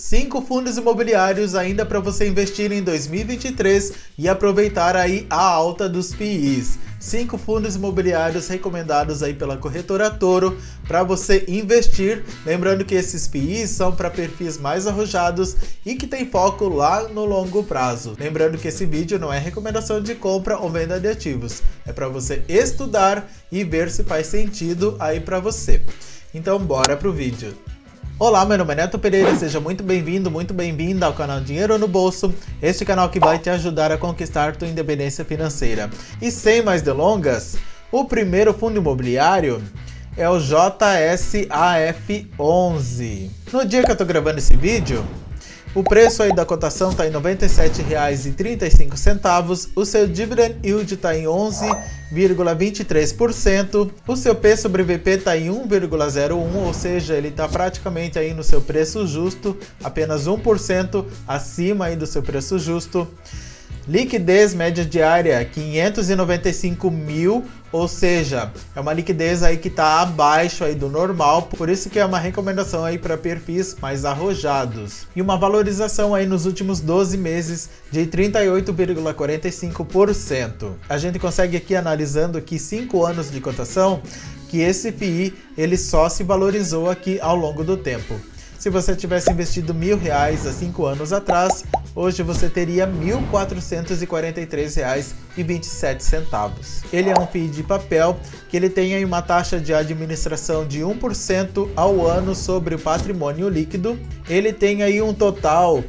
5 fundos imobiliários ainda para você investir em 2023 e aproveitar aí a alta dos FIIs. 5 fundos imobiliários recomendados aí pela corretora Toro para você investir. Lembrando que esses FIIs são para perfis mais arrojados e que tem foco lá no longo prazo. Lembrando que esse vídeo não é recomendação de compra ou venda de ativos. É para você estudar e ver se faz sentido aí para você. Então bora pro vídeo. Olá, meu nome é Neto Pereira, seja muito bem-vindo, muito bem-vinda ao canal Dinheiro no Bolso, este canal que vai te ajudar a conquistar tua independência financeira. E sem mais delongas, o primeiro fundo imobiliário é o JSAF11. No dia que eu tô gravando esse vídeo, o preço aí da cotação está em R$ 97,35, o seu dividend yield está em 11,23%, o seu P sobre VP está em 1,01, ou seja, ele está praticamente aí no seu preço justo, apenas 1% acima aí do seu preço justo. Liquidez média diária 595 mil, ou seja, é uma liquidez aí que está abaixo aí do normal, por isso que é uma recomendação aí para perfis mais arrojados. E uma valorização aí nos últimos 12 meses de 38,45%. A gente consegue aqui, analisando aqui 5 anos de cotação, que esse FII ele só se valorizou aqui ao longo do tempo. Se você tivesse investido R$ 1.000 há 5 anos atrás, hoje você teria R$ 1.443,27. Ele é um FII de papel que ele tem aí uma taxa de administração de 1% ao ano sobre o patrimônio líquido. Ele tem aí um total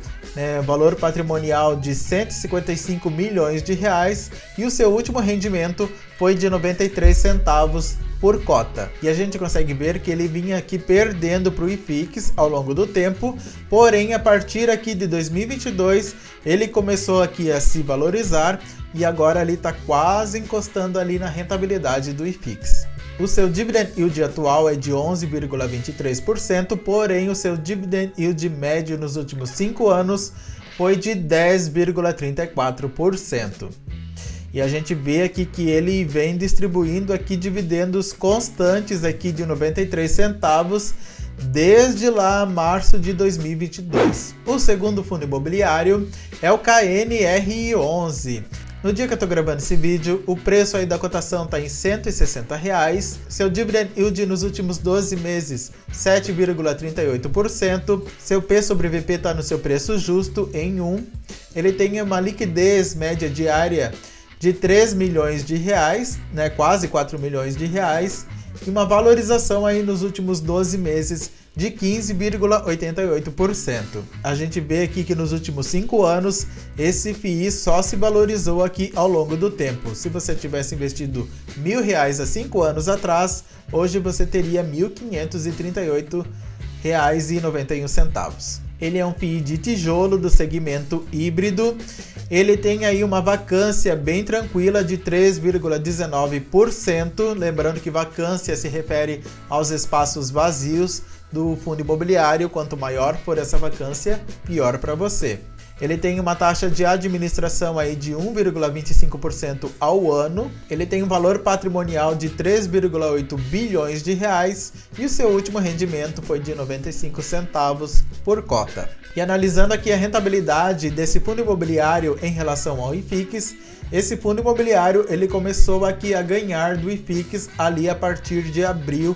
valor patrimonial de 155 milhões de reais e o seu último rendimento foi de 93 centavos por cota. E a gente consegue ver que ele vinha aqui perdendo para o IFIX ao longo do tempo, porém a partir aqui de 2022 ele começou aqui a se valorizar e agora ele está quase encostando ali na rentabilidade do IFIX. O seu dividend yield atual é de 11,23%, porém o seu dividend yield médio nos últimos 5 anos foi de 10,34%. E a gente vê aqui que ele vem distribuindo aqui dividendos constantes aqui de 93 centavos desde lá março de 2022. O segundo fundo imobiliário é o KNR11. No dia que eu estou gravando esse vídeo, o preço aí da cotação está em R$ 160. Seu dividend yield nos últimos 12 meses, 7,38%. Seu P sobre VP está no seu preço justo, em 1. Ele tem uma liquidez média diária de 3 milhões de reais, quase 4 milhões de reais. E uma valorização aí nos últimos 12 meses de 15,88%. A gente vê aqui que nos últimos 5 anos esse FII só se valorizou aqui ao longo do tempo. Se você tivesse investido R$ 1.000 há 5 anos atrás, hoje você teria R$ 1.538,91. Ele é um FII de tijolo do segmento híbrido. Ele tem aí uma vacância bem tranquila de 3,19%. Lembrando que vacância se refere aos espaços vazios do fundo imobiliário. Quanto maior for essa vacância, pior para você. Ele tem uma taxa de administração aí de 1,25% ao ano. Ele tem um valor patrimonial de 3,8 bilhões de reais e o seu último rendimento foi de 95 centavos por cota. E analisando aqui a rentabilidade desse fundo imobiliário em relação ao IFIX, esse fundo imobiliário ele começou aqui a ganhar do IFIX ali a partir de abril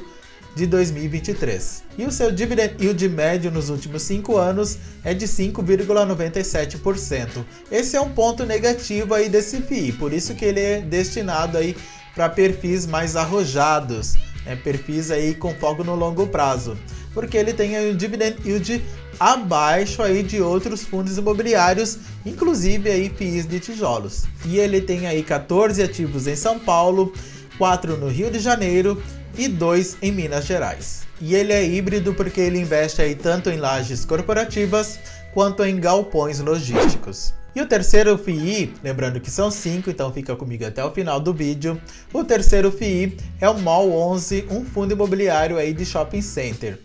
de 2023. E o seu dividend yield médio nos últimos 5 anos é de 5,97%. Esse é um ponto negativo aí desse FII, por isso que ele é destinado aí para perfis mais arrojados, perfis aí com foco no longo prazo, porque ele tem aí um dividend yield abaixo aí de outros fundos imobiliários, inclusive aí FIIs de tijolos. E ele tem aí 14 ativos em São Paulo, 4 no Rio de Janeiro e 2 em Minas Gerais. E ele é híbrido porque ele investe aí tanto em lajes corporativas quanto em galpões logísticos. E o terceiro FII, lembrando que são 5, então fica comigo até o final do vídeo. O terceiro FII é o MOL11, um fundo imobiliário aí de shopping center.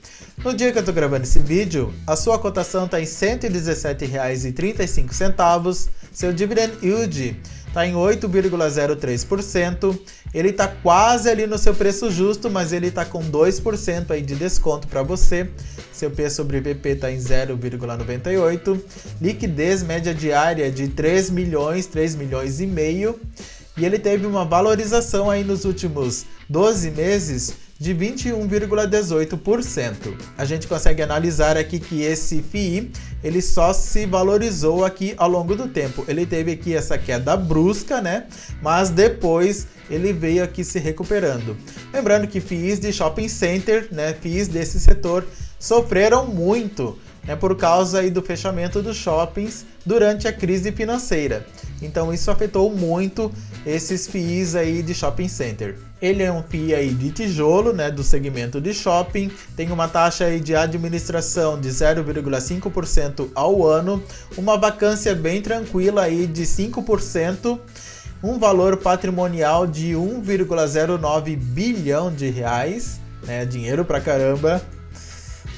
No dia que eu tô gravando esse vídeo, a sua cotação está em R$ 117,35, seu dividend yield está em 8,03%, Ele está quase ali no seu preço justo, mas ele está com 2% aí de desconto para você. Seu P sobre VP está em 0,98. Liquidez média diária de 3 milhões e meio. E ele teve uma valorização aí nos últimos 12 meses de 21,18%. A gente consegue analisar aqui que esse FII, ele só se valorizou aqui ao longo do tempo. Ele teve aqui essa queda brusca, né? Mas depois ele veio aqui se recuperando. Lembrando que FIIs de shopping center, né, FIIs desse setor, sofreram muito, né, por causa aí do fechamento dos shoppings durante a crise financeira. Então isso afetou muito esses FIIs aí de shopping center. Ele é um FII aí de tijolo, né, do segmento de shopping, tem uma taxa aí de administração de 0,5% ao ano, uma vacância bem tranquila aí de 5%, um valor patrimonial de 1,09 bilhão de reais, né, dinheiro pra caramba.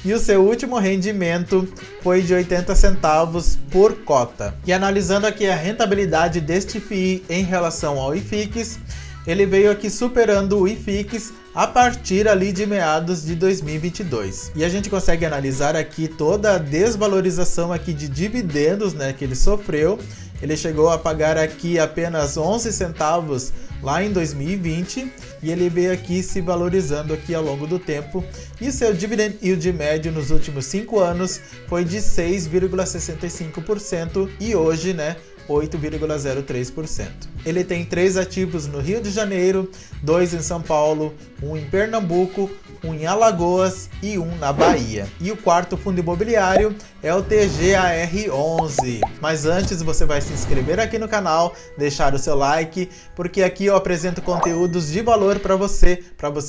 E o seu último rendimento foi de 80 centavos por cota. E analisando aqui a rentabilidade deste FII em relação ao IFIX, ele veio aqui superando o IFIX a partir ali de meados de 2022. E a gente consegue analisar aqui toda a desvalorização aqui de dividendos, né, que ele sofreu. Ele chegou a pagar aqui apenas 11 centavos lá em 2020 e ele veio aqui se valorizando aqui ao longo do tempo. E seu dividend yield médio nos últimos 5 anos foi de 6,65% e hoje, né, 8,03%. Ele tem 3 ativos no Rio de Janeiro, 2 em São Paulo, 1 em Pernambuco, 1 em Alagoas e 1 na Bahia. E o quarto fundo imobiliário é o TGAR11. Mas antes você vai se inscrever aqui no canal, deixar o seu like, porque aqui eu apresento conteúdos de valor para você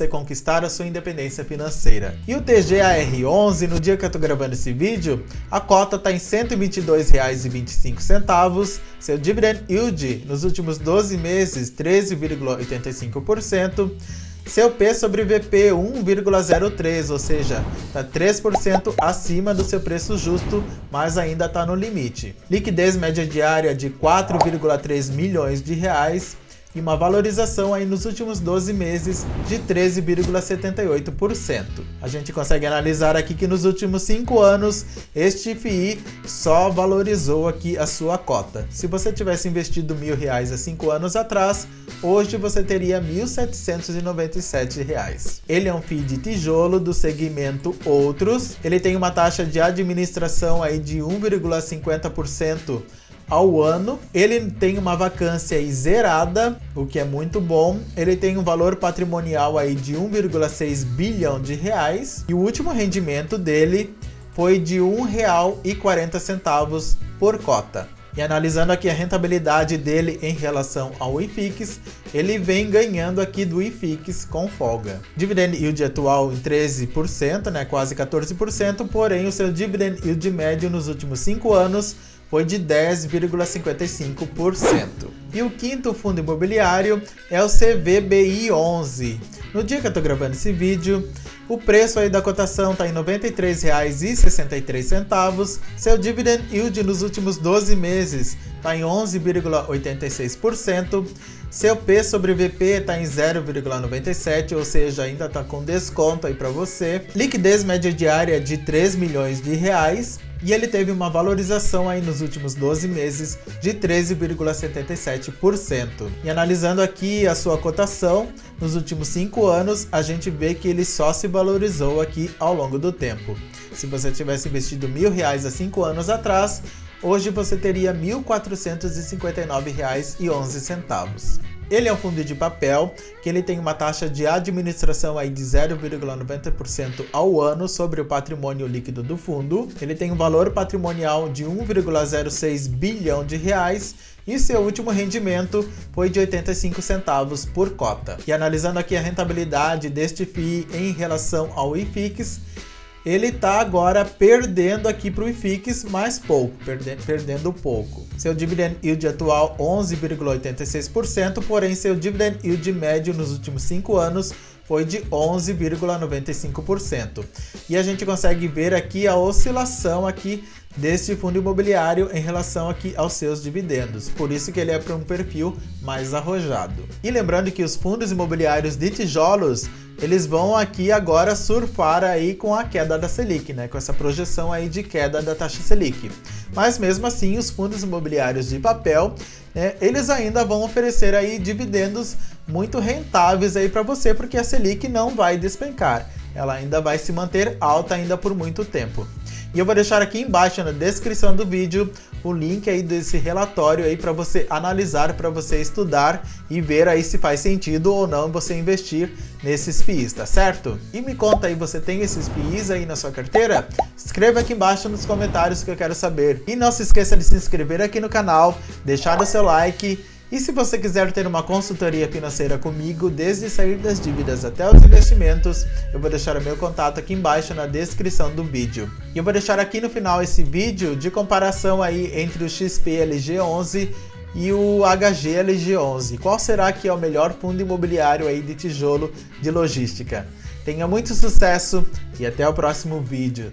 conquistar a sua independência financeira. E o TGAR11, no dia que eu estou gravando esse vídeo, a cota está em R$ 122,25. Seu dividend yield nos últimos 12 meses, 13,85%. Seu P sobre VP 1,03, ou seja, está 3% acima do seu preço justo, mas ainda está no limite. Liquidez média diária de 4,3 milhões de reais e uma valorização aí nos últimos 12 meses de 13,78%. A gente consegue analisar aqui que nos últimos 5 anos este FII só valorizou aqui a sua cota. Se você tivesse investido R$1.000 há 5 anos atrás, hoje você teria R$ 1.797. Ele é um FII de tijolo do segmento Outros. Ele tem uma taxa de administração aí de 1,50% ao ano. Ele tem uma vacância aí zerada, o que é muito bom. Ele tem um valor patrimonial aí de 1,6 bilhão de reais e o último rendimento dele foi de R$ 1,40 por cota. E analisando aqui a rentabilidade dele em relação ao IFIX, ele vem ganhando aqui do IFIX com folga. Dividend yield atual em 13%, né, quase 14%, porém o seu dividend yield médio nos últimos 5 anos foi de 10,55%. E o quinto fundo imobiliário é o CVBI11. No dia que eu estou gravando esse vídeo, o preço aí da cotação está em R$ 93,63. Seu dividend yield nos últimos 12 meses está em 11,86%. Seu P sobre VP está em 0,97, ou seja, ainda está com desconto aí para você. Liquidez média diária de 3 milhões de reais. E ele teve uma valorização aí nos últimos 12 meses de 13,77%. E analisando aqui a sua cotação, nos últimos 5 anos, a gente vê que ele só se valorizou aqui ao longo do tempo. Se você tivesse investido R$1.000 há 5 anos atrás, hoje você teria R$ 1.459,11. Ele é um fundo de papel que ele tem uma taxa de administração aí de 0,90% ao ano sobre o patrimônio líquido do fundo. Ele tem um valor patrimonial de 1,06 bilhão de reais e seu último rendimento foi de 85 centavos por cota. E analisando aqui a rentabilidade deste FII em relação ao IFIX, ele está agora perdendo aqui para o IFIX mais pouco, perdendo pouco. Seu dividend yield atual 11,86%, porém seu dividend yield médio nos últimos 5 anos foi de 11,95%. E a gente consegue ver aqui a oscilação aqui deste fundo imobiliário em relação aqui aos seus dividendos. Por isso que ele é para um perfil mais arrojado. E lembrando que os fundos imobiliários de tijolos, eles vão aqui agora surfar aí com a queda da Selic, né? Com essa projeção aí de queda da taxa Selic. Mas mesmo assim, os fundos imobiliários de papel, eles ainda vão oferecer aí dividendos muito rentáveis aí para você, porque a Selic não vai despencar. Ela ainda vai se manter alta ainda por muito tempo. E eu vou deixar aqui embaixo na descrição do vídeo o link aí desse relatório aí para você analisar, para você estudar e ver aí se faz sentido ou não você investir nesses FIIs, tá certo? E me conta aí, você tem esses FIIs aí na sua carteira? Escreva aqui embaixo nos comentários que eu quero saber. E não se esqueça de se inscrever aqui no canal, deixar o seu like. E se você quiser ter uma consultoria financeira comigo, desde sair das dívidas até os investimentos, eu vou deixar o meu contato aqui embaixo na descrição do vídeo. E eu vou deixar aqui no final esse vídeo de comparação aí entre o XP-LG11 e o HG-LG11. Qual será que é o melhor fundo imobiliário aí de tijolo de logística? Tenha muito sucesso e até o próximo vídeo.